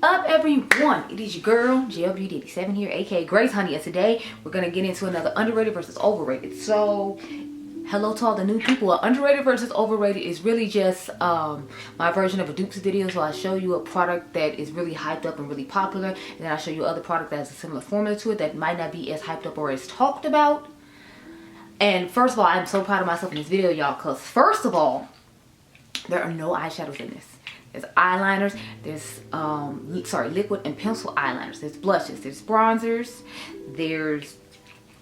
Up everyone, it is your girl GLBeauty87 here, aka Grace Honey, and today we're gonna get into another underrated versus overrated. So hello to all the new people. Underrated versus overrated is really just my version of a dupes video. So I show you a product that is really hyped up and really popular, and then I show you other product that has a similar formula to it that might not be as hyped up or as talked about. And first of all, I'm so proud of myself in this video, y'all, because first of all, there are no eyeshadows in this. There's eyeliners, there's liquid and pencil eyeliners, there's blushes, there's bronzers, there's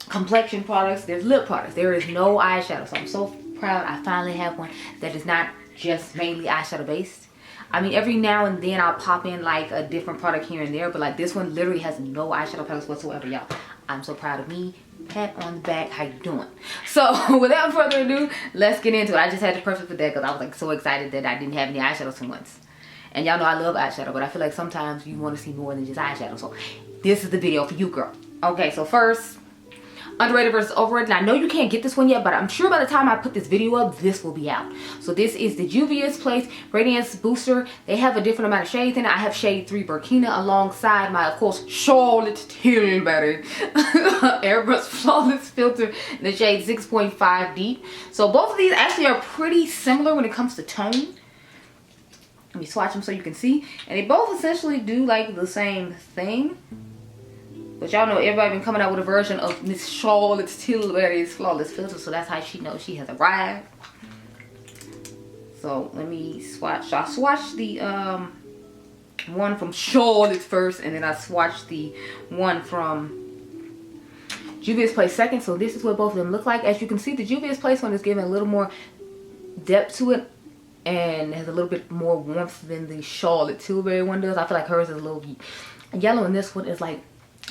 complexion products, there's lip products. There is no eyeshadow. So I'm so proud I finally have one that is not just mainly eyeshadow based. I mean, every now and then I'll pop in like a different product here and there, but like this one literally has no eyeshadow palettes whatsoever, y'all. I'm so proud of me. Pat on the back. How you doing? So without further ado, let's get into it. I just had to perfect for that because I was like so excited that I didn't have any eyeshadows for once. And y'all know I love eyeshadow, but I feel like sometimes you want to see more than just eyeshadow. So this is the video for you, girl. Okay, so first, underrated versus overrated. Now, I know you can't get this one yet, but I'm sure by the time I put this video up, this will be out. So this is the Juvia's Place Radiance Booster. They have a different amount of shades in it. I have shade 3 Burkina alongside my, of course, Charlotte Tilbury Airbrush Flawless Filter in the shade 6.5 Deep. So both of these actually are pretty similar when it comes to tone. Let me swatch them so you can see. And they both essentially do like the same thing. But y'all know everybody been coming out with a version of Miss Charlotte Tilbury's Flawless Filter. So that's how she knows she has arrived. So let me swatch. I'll swatch the one from Charlotte first. And then I swatch the one from Juvia's Place second. So this is what both of them look like. As you can see, the Juvia's Place one is giving a little more depth to it. And has a little bit more warmth than the Charlotte Tilbury one does. I feel like hers is a little yellow, and this one is like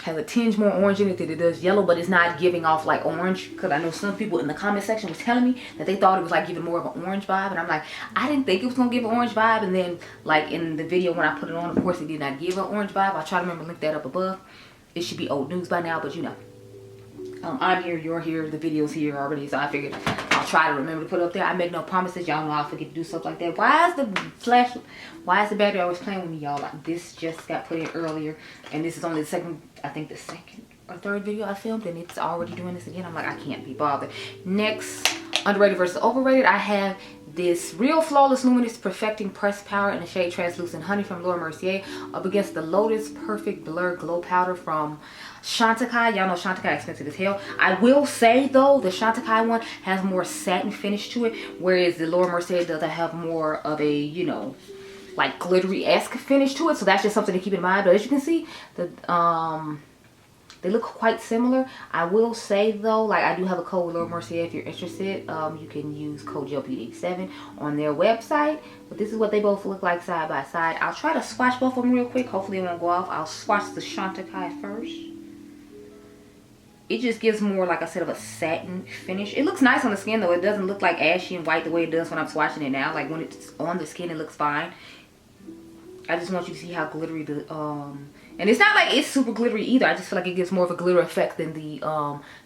has a tinge more orange in it than it does yellow, but it's not giving off like orange. Because I know some people in the comment section was telling me that they thought it was like giving more of an orange vibe, and I'm like, I didn't think it was gonna give an orange vibe. And then like in the video when I put it on, of course it did not give an orange vibe. I try to remember to link that up above. It should be old news by now, but you know. I'm here, you're here, the video's here already, so I figured I'll try to remember to put it up there. I make no promises, y'all know I forget to do stuff like that. Why is the battery always playing with me, y'all? Like this just got put in earlier, and this is only the second, I think the second or third video I filmed, and it's already doing this again. I'm like, I can't be bothered. Next, underrated versus overrated, I have this Real Flawless Luminous Perfecting Pressed Powder in the shade Translucent Honey from Laura Mercier up against the Lotus Perfect Blur Glow Powder from Chantecaille. Y'all know Chantecaille expensive as hell. I will say though, the Chantecaille one has more satin finish to it, whereas the Laura Mercier does have more of a, you know, like glittery-esque finish to it. So that's just something to keep in mind. But as you can see, the they look quite similar. I will say though, like I do have a code with Laura Mercier if you're interested. You can use code GLBeauty87 on their website. But this is what they both look like side by side. I'll try to swatch both of them real quick. Hopefully it won't go off. I'll swatch the Chantecaille first. It just gives more, like I said, of a satin finish. It looks nice on the skin though. It doesn't look like ashy and white the way it does when I'm swatching it now. Like when it's on the skin, it looks fine. I just want you to see how glittery the and it's not like it's super glittery either. I just feel like it gives more of a glitter effect than the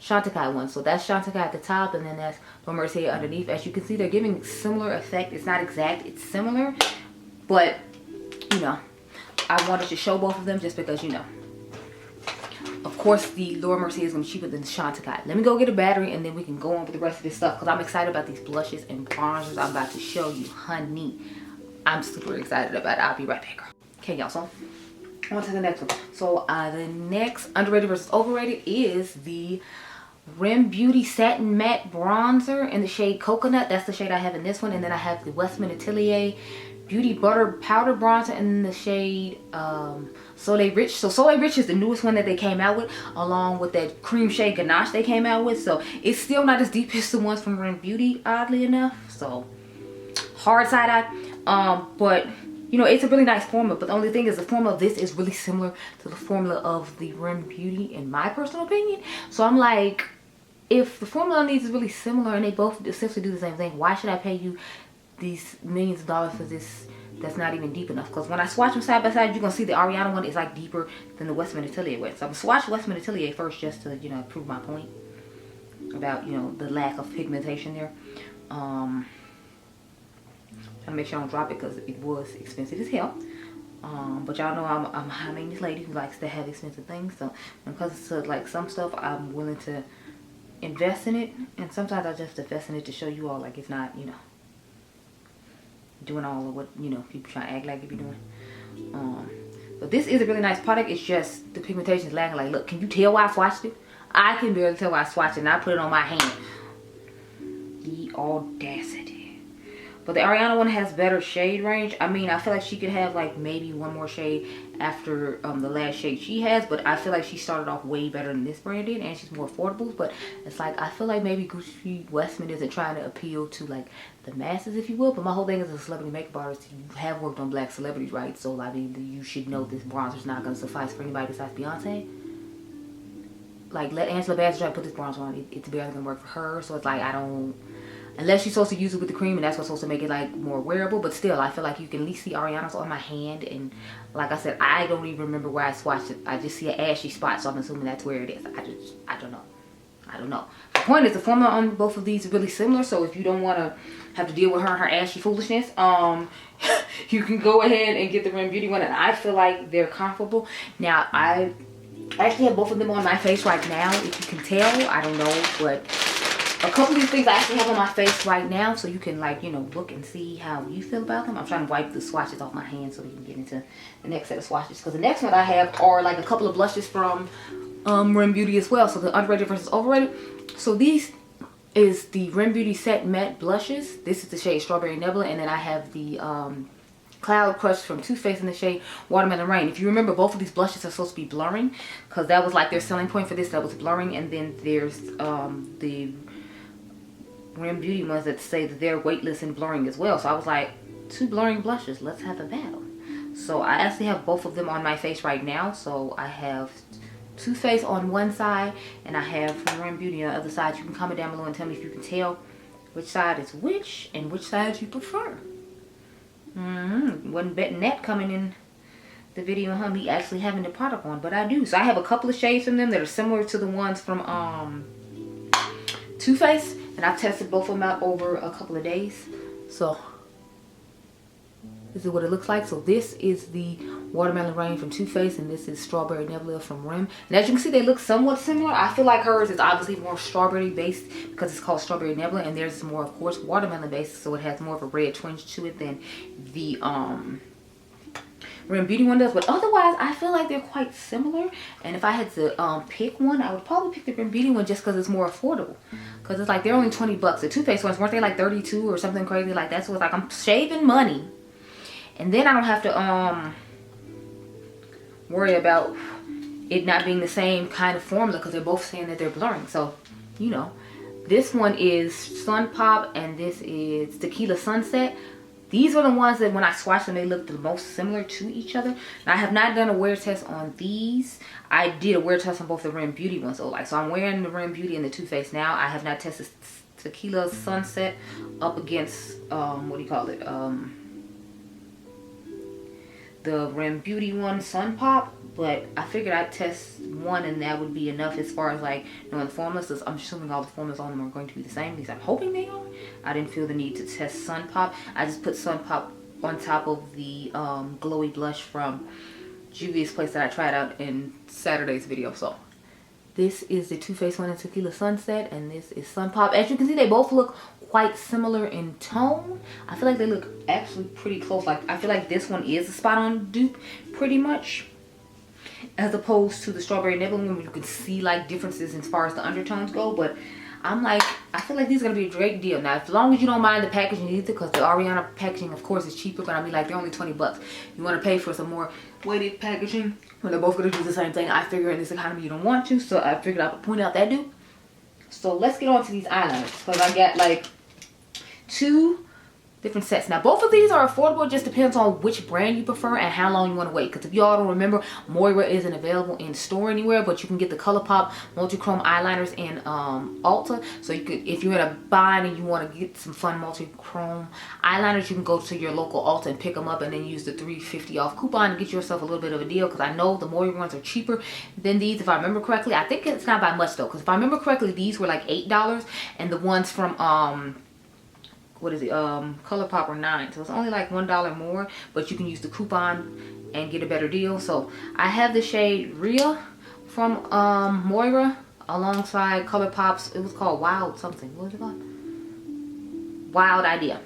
Chantecaille one. So that's Chantecaille at the top, and then that's Laura Mercier underneath. As you can see, they're giving similar effect. It's not exact, it's similar, but you know, I wanted to show both of them just because, you know, of course the Laura Mercier is gonna be cheaper than the Chantecaille. Let me go get a battery and then we can go on with the rest of this stuff, because I'm excited about these blushes and bronzers I'm about to show you, honey. I'm super excited about it. I'll be right back, girl. Okay, y'all, so on to the next one. So the next underrated versus overrated is the Rim Beauty Satin Matte Bronzer in the shade Coconut. That's the shade I have in this one. And then I have the Westman Atelier Beauty Butter Powder Bronzer in the shade Soleil Rich. So Soleil Rich is the newest one that they came out with, along with that cream shade Ganache they came out with. So it's still not as deep as the ones from Rim Beauty, oddly enough. So hard side eye. But you know, it's a really nice formula. But the only thing is, the formula of this is really similar to the formula of the Rim Beauty, in my personal opinion. So I'm like, if the formula needs is really similar and they both essentially do the same thing, why should I pay you these millions of dollars for this that's not even deep enough? Because when I swatch them side by side, you're gonna see the Ariana one is like deeper than the Westman Atelier one. So I'm gonna swatch Westman Atelier first just to, you know, prove my point about, you know, the lack of pigmentation there. Trying to make sure I don't drop it because it was expensive as hell. But y'all know I'm a high maintenance lady who likes to have expensive things. So when it comes to like some stuff, I'm willing to invest in it. And sometimes I just invest in it to show you all like it's not, you know, doing all of what, you know, people try to act like it be doing. But this is a really nice product. It's just the pigmentation is lagging. Like, look, can you tell why I swatched it? I can barely tell why I swatched it, and I put it on my hand. The audacity. But the Ariana one has better shade range. I mean, I feel like she could have like maybe one more shade after the last shade she has, but I feel like she started off way better than this brand did, and she's more affordable. But it's like, I feel like maybe Gucci Westman isn't trying to appeal to like the masses, if you will. But my whole thing as a celebrity makeup artist, you have worked on black celebrities, right? So I mean, you should know this bronzer's not going to suffice for anybody besides Beyonce. Like, let Angela Bassett try to put this bronzer on, it's barely going to work for her. So it's like, I don't, unless you're supposed to use it with the cream, and that's what's supposed to make it like more wearable. But still, I feel like you can at least see Ariana's on my hand. And like I said, I don't even remember where I swatched it. I just see an ashy spot, so I'm assuming that's where it is. I don't know. I don't know. The point is, the formula on both of these is really similar. So if you don't want to have to deal with her and her ashy foolishness, you can go ahead and get the Rim Beauty one. And I feel like they're comparable. Now, I actually have both of them on my face right now. If you can tell, I don't know, but a couple of these things I actually have on my face right now, so you can, like, you know, look and see how you feel about them. I'm trying to wipe the swatches off my hand so we can get into the next set of swatches, because the next one I have are like a couple of blushes from Rim Beauty as well. So the underrated versus overrated. So these is the Rim Beauty Set Matte Blushes. This is the shade Strawberry Nebula, and then I have the Cloud Crush from Too Faced in the shade Watermelon Rain. If you remember, both of these blushes are supposed to be blurring, because that was like their selling point for this, that was blurring. And then there's the Rim Beauty ones that say that they're weightless and blurring as well. So I was like, two blurring blushes, let's have a battle. So I actually have both of them on my face right now. So I have Too Faced on one side, and I have Rim Beauty on the other side. You can comment down below and tell me if you can tell which side is which and which side you prefer. Wasn't betting that coming in the video, huh? Me actually having the product on, but I do. So I have a couple of shades from them that are similar to the ones from Too Faced, and I've tested both of them out over a couple of days. So this is what it looks like. So this is the Watermelon Rain from Too Faced, and this is Strawberry Nebula from Rim. And as you can see, they look somewhat similar. I feel like hers is obviously more strawberry based because it's called Strawberry Nebula, and theirs is more, of course, watermelon based, so it has more of a red twinge to it than the Rim Beauty one does. But otherwise, I feel like they're quite similar. And if I had to pick one, I would probably pick the Rim Beauty one just because it's more affordable. Because it's like they're only 20 bucks. The Too Faced ones, weren't they like 32 or something crazy like that? So it's like I'm saving money. And then I don't have to worry about it not being the same kind of formula, because they're both saying that they're blurring. So, you know, this one is Sun Pop and this is Tequila Sunset. These are the ones that when I swatched them, they look the most similar to each other. Now, I have not done a wear test on these. I did a wear test on both the Rim Beauty ones. So I'm wearing the Rim Beauty and the Too Faced now. I have not tested Tequila Sunset up against, what do you call it? The Rim Beauty one, Sun Pop. But I figured I'd test one and that would be enough as far as like knowing the formulas. So I'm assuming all the formulas on them are going to be the same. At least I'm hoping they are. I didn't feel the need to test Sun Pop. I just put Sun Pop on top of the glowy blush from Juvia's Place that I tried out in Saturday's video. So this is the Too Faced one in Tequila Sunset, and this is Sun Pop. As you can see, they both look quite similar in tone. I feel like they look actually pretty close. Like, I feel like this one is a spot on dupe pretty much, as opposed to the Strawberry Nebula one where you can see like differences as far as the undertones go. But I'm like, I feel like these are gonna be a great deal. Now, as long as you don't mind the packaging either, because the Ariana packaging, of course, is cheaper, but I mean, like, they're only 20 bucks. You want to pay for some more weighted packaging when they're both gonna do the same thing. I figure in this economy you don't want to, so I figured I would point out that dupe. So let's get on to these eyeliners, because I got like 2 different sets. Now, both of these are affordable. It just depends on which brand you prefer and how long you want to wait. Because if y'all don't remember, Moira isn't available in store anywhere, but you can get the ColourPop multi-chrome eyeliners in Ulta. So you could, if you're in a bind and you want to get some fun multi-chrome eyeliners, you can go to your local Ulta and pick them up, and then use the $3.50 off coupon to get yourself a little bit of a deal. Because I know the Moira ones are cheaper than these, if I remember correctly. I think it's not by much though, because if I remember correctly, these were like $8, and the ones from what is it, ColourPop were $9, so it's only like $1 more, but you can use the coupon and get a better deal. So I have the shade Rhea from Moira alongside ColourPop's, it was called Wild something, what was it called? Wild Idea.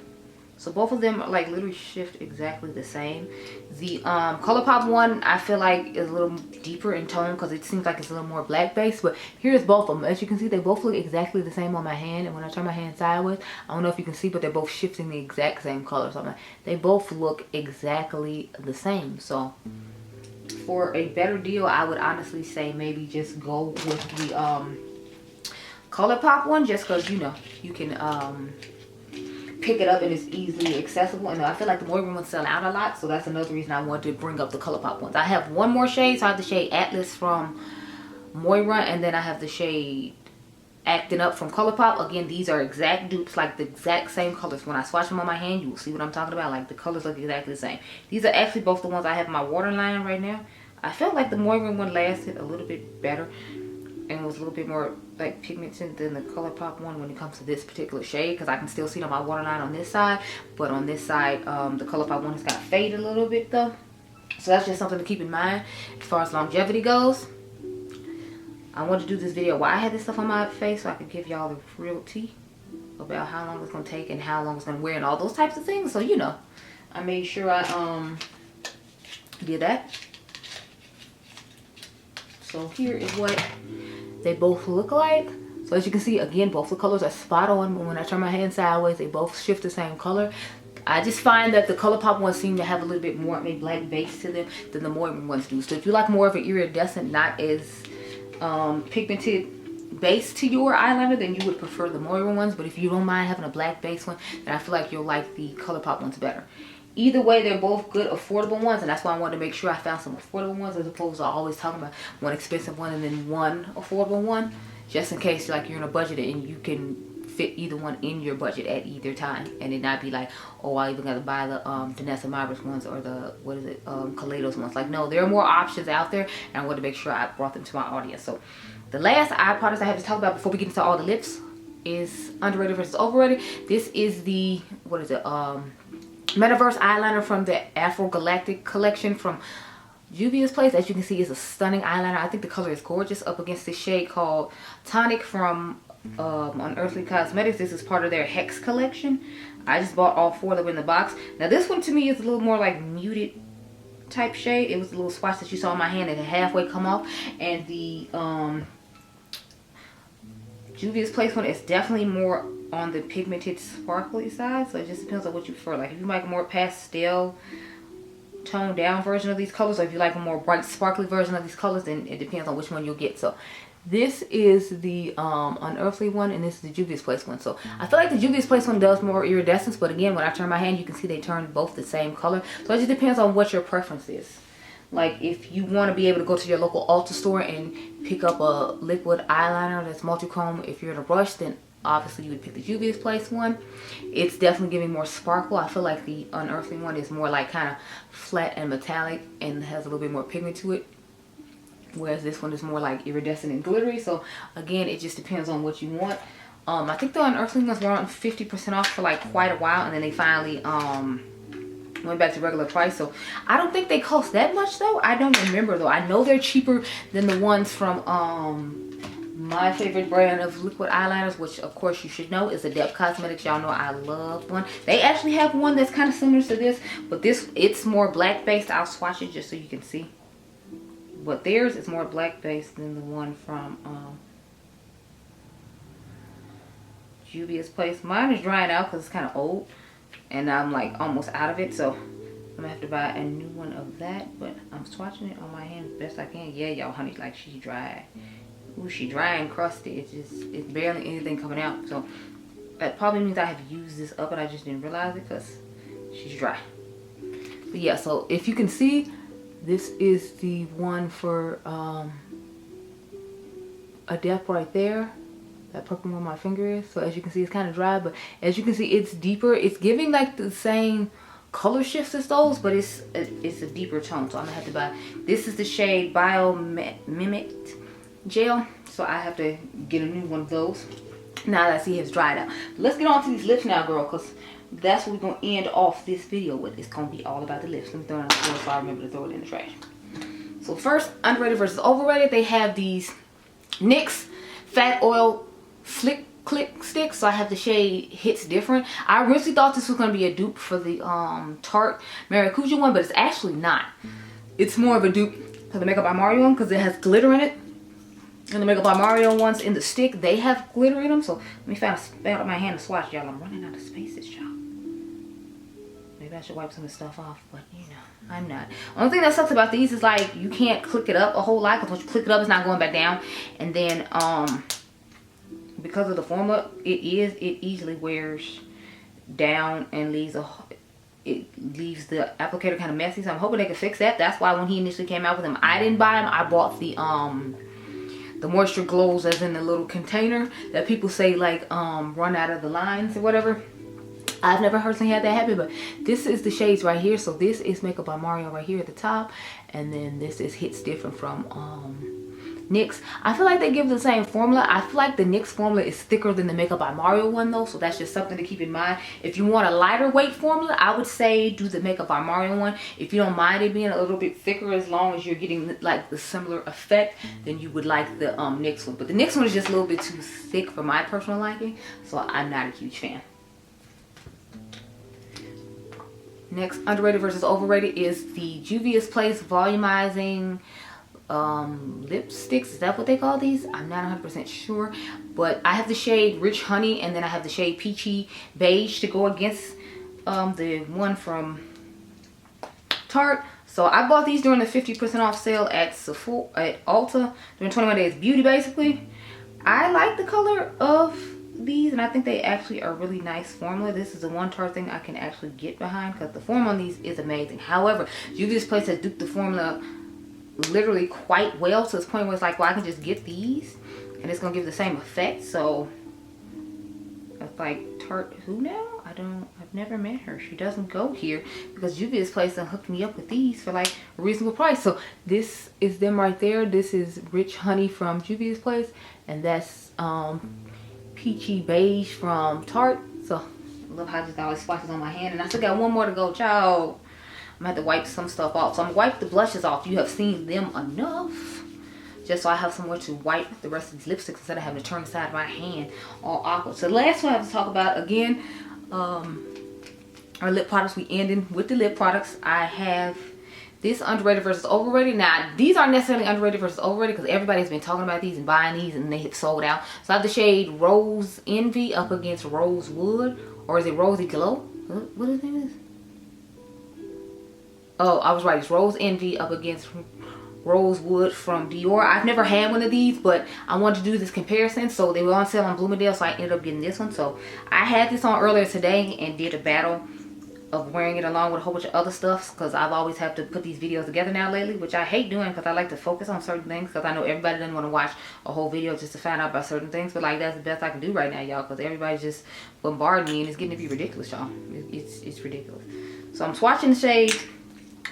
So both of them are like literally shift exactly the same. The ColourPop one I feel like is a little deeper in tone because it seems like it's a little more black based, but here's both of them. As you can see, they both look exactly the same on my hand, and when I turn my hand sideways, I don't know if you can see, but they're both shifting the exact same color. So they both look exactly the same. So for a better deal, I would honestly say maybe just go with the ColourPop one, just because, you know, you can pick it up and it's easily accessible. And I feel like the Moira ones sell out a lot, so that's another reason I wanted to bring up the ColourPop ones. I have one more shade. So I have the shade Atlas from Moira, and then I have the shade Acting Up from ColourPop. Again, these are exact dupes, like the exact same colors. When I swatch them on my hand, you will see what I'm talking about. Like the colors look exactly the same. These are actually both the ones I have in my waterline right now. I felt like the Moira one lasted a little bit better and was a little bit more like pigmented than the ColourPop one when it comes to this particular shade, because I can still see it on my waterline on this side, but on this side the ColourPop one has got faded a little bit though. So that's just something to keep in mind as far as longevity goes. I wanted to do this video while I had this stuff on my face so I could give y'all the real tea about how long it's going to take and how long it's going to wear and all those types of things. So, you know, I made sure I did that. So here is what they both look like. So as you can see, again, both the colors are spot on, but when I turn my hand sideways, they both shift the same color. I just find that the ColourPop ones seem to have a little bit more of a black base to them than the Moira ones do. So if you like more of an iridescent, not as pigmented base to your eyeliner, then you would prefer the Moira ones. But if you don't mind having a black base one, then I feel like you'll like the ColourPop ones better. Either way, they're both good affordable ones, and that's why I wanted to make sure I found some affordable ones as opposed to always talking about one expensive one and then one affordable one, just in case like you're in a budget and you can fit either one in your budget at either time, and it not be like, oh, I even gotta buy the Danessa Myricks ones or the Kaleidos ones. Like, no, there are more options out there, and I wanted to make sure I brought them to my audience. So the last eye products I have to talk about before we get into all the lips is underrated versus overrated. This is the, what is it, Metaverse eyeliner from the Afro Galactic collection from Juvia's place. As you can see, it's a stunning eyeliner. I think the color is gorgeous up against this shade called Tonic from Unearthly Cosmetics. This is part of their Hex collection. I just bought all 4 of them in the box. Now this one to me is a little more like muted type shade. It was a little swatch that you saw in my hand that had halfway come off, and the Juvia's place one is definitely more on the pigmented sparkly side, so it just depends on what you prefer. Like if you like a more pastel toned down version of these colors, or if you like a more bright sparkly version of these colors, then it depends on which one you'll get. So this is the Unearthly one, and this is the Juvia's Place one. So I feel like the Juvia's Place one does more iridescence, but again, when I turn my hand, you can see they turn both the same color. So it just depends on what your preference is. Like if you want to be able to go to your local Ulta store and pick up a liquid eyeliner that's multi-chrome, if you're in a rush, then obviously you would pick the Juvia's Place one. It's definitely giving more sparkle. I feel like the Unearthly one is more like kind of flat and metallic and has a little bit more pigment to it, whereas this one is more like iridescent and glittery. So again, it just depends on what you want. I think the Unearthly ones were on 50% off for like quite a while, and then they finally went back to regular price. So I don't think they cost that much though. I don't remember though. I know they're cheaper than the ones from my favorite brand of liquid eyeliners, which of course you should know is Adept Cosmetics. Y'all know I love one. They actually have one that's kind of similar to this, but this, it's more black based. I'll swatch it just so you can see. But theirs is more black based than the one from Juvia's Place. Mine is drying out because it's kind of old and I'm like almost out of it, so I'm gonna have to buy a new one of that. But I'm swatching it on my hand best I can. Yeah, y'all, honey, like she's dry. Ooh, she dry and crusty. It's barely anything coming out. So that probably means I have used this up and I just didn't realize it because she's dry. But yeah, so if you can see, this is the one for Adept right there. That purple one my finger is. So as you can see, it's kind of dry, but as you can see, it's deeper. It's giving like the same color shifts as those, but it's a deeper tone. So I'm gonna have to buy. This is the shade Bio Mimicked Gel. So I have to get a new one of those. now that I see it's dried out. Let's get on to these lips now, girl, because that's what we're going to end off this video with. It's going to be all about the lips. Let me throw it on the floor so I remember to throw it in the trash. So first, underrated versus overrated. They have these NYX Fat Oil Flick Click sticks. So I have the shade Hits Different. I originally thought this was going to be a dupe for the Tarte Maracuja one, but it's actually not. It's more of a dupe for the Makeup by Mario one because it has glitter in it. And the Makeup by Mario ones in the stick, they have glitter in them. So let me find out my hand to swatch, y'all. I'm running out of spaces, y'all. Maybe I should wipe some of the stuff off, but you know, I'm not. Only thing that sucks about these is like you can't click it up a whole lot, because once you click it up, it's not going back down. And then because of the formula, it easily wears down and leaves the applicator kind of messy. So I'm hoping they can fix that. That's why when he initially came out with them, I didn't buy them. I bought the Moisture Glows as in the little container that people say like run out of the lines or whatever. I've never personally had that happen, but this is the shades right here. So this is Makeup by Mario right here at the top, and then this is Hits Different from NYX. I feel like they give the same formula. I feel like the NYX formula is thicker than the Makeup by Mario one though, so that's just something to keep in mind. If you want a lighter weight formula, I would say do the Makeup by Mario one. If you don't mind it being a little bit thicker, as long as you're getting like the similar effect, then you would like the NYX one. But the NYX one is just a little bit too thick for my personal liking, so I'm not a huge fan. Next, underrated versus overrated is the Juvia's Place volumizing lipsticks. Is that what they call these? I'm not 100% sure, but I have the shade Rich Honey, and then I have the shade Peachy Beige to go against the one from Tarte. So I bought these during the 50% off sale at Sephora, at Ulta, during 21 Days Beauty basically. I like the color of these, and I think they actually are really nice formula. This is the one Tarte thing I can actually get behind, because the formula on these is amazing. However, Juvia's Place has duped the formula literally quite well to this point where it's like, well, I can just get these and it's gonna give the same effect. So it's like, Tarte who now? I've never met her. She doesn't go here, because Juvia's Place done hooked me up with these for like a reasonable price. So this is them right there. This is Rich Honey from Juvia's Place, and that's Peachy Beige from Tarte. So I love how I just got all these splotches on my hand, and I still got one more to go, child. I'm gonna have to wipe some stuff off. So I'm gonna wipe the blushes off. You have seen them enough, just so I have somewhere to wipe the rest of these lipsticks instead of having to turn the side of my hand all awkward. So the last one I have to talk about, again, our lip products. We ending with the lip products. I have this underrated versus overrated. Now, these aren't necessarily underrated versus overrated, because everybody's been talking about these and buying these, and they have sold out. So I have the shade Rose Envy up against Rosewood, or is it Rosy Glow? What is the name of this? Oh, I was right. It's Rose Envy up against Rosewood from Dior. I've never had one of these, but I wanted to do this comparison. So they were on sale on Bloomingdale, so I ended up getting this one. So I had this on earlier today and did a battle of wearing it along with a whole bunch of other stuff, because I've always had to put these videos together now lately, which I hate doing, because I like to focus on certain things, because I know everybody doesn't want to watch a whole video just to find out about certain things. But like, that's the best I can do right now, y'all, because everybody's just bombarding me and it's getting to be ridiculous, y'all. It's ridiculous. So I'm swatching the shade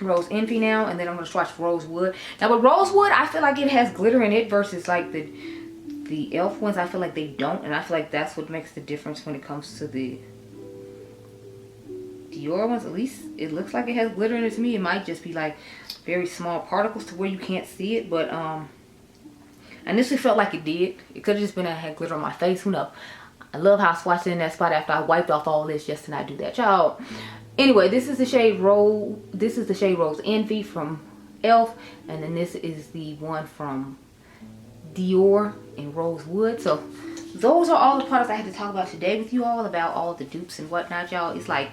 Rose Envy now, and then I'm going to swatch Rosewood. Now with Rosewood, I feel like it has glitter in it versus like the e.l.f. ones. I feel like they don't, and I feel like that's what makes the difference when it comes to the Dior ones. At least it looks like it has glitter in it to me. It might just be like very small particles to where you can't see it, but I initially felt like it did. It could have just been I had glitter on my face, who knows. I love how I swatched it in that spot after I wiped off all this just to not do that, y'all. Anyway, this is the shade Rose Envy from e.l.f. and then this is the one from Dior in Rosewood. So those are all the products I had to talk about today with you all, about all the dupes and whatnot, y'all. It's like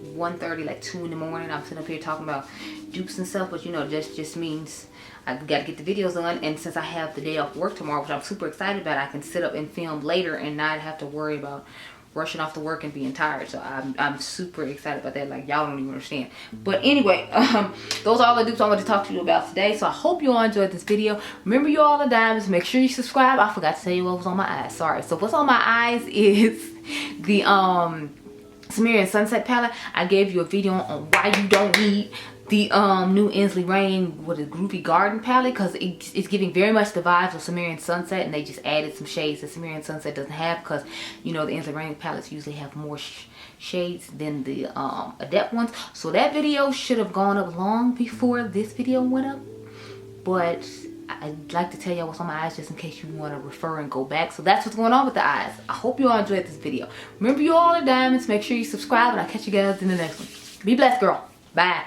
1:30, like 2 in the morning. I'm sitting up here talking about dupes and stuff, but you know, that just means I gotta get the videos done. And since I have the day off work tomorrow, which I'm super excited about, I can sit up and film later and not have to worry about rushing off to work and being tired. So I'm super excited about that. Like, y'all don't even understand. But anyway, those are all the dupes I want to talk to you about today. So I hope you all enjoyed this video. Remember, you all are diamonds. Make sure you subscribe. I forgot to tell you what was on my eyes. Sorry. So what's on my eyes is the Sumerian Sunset palette. I gave you a video on why you don't need the new Inslee Rain with a Groovy Garden palette, because it's giving very much the vibes of Sumerian Sunset, and they just added some shades that Sumerian Sunset doesn't have, because you know the Inslee Rain palettes usually have more shades than the Adept ones. So that video should have gone up long before this video went up, but I'd like to tell y'all what's on my eyes just in case you want to refer and go back. So that's what's going on with the eyes. I hope you all enjoyed this video. Remember, you all are diamonds. Make sure you subscribe, and I'll catch you guys in the next one. Be blessed, girl. Bye.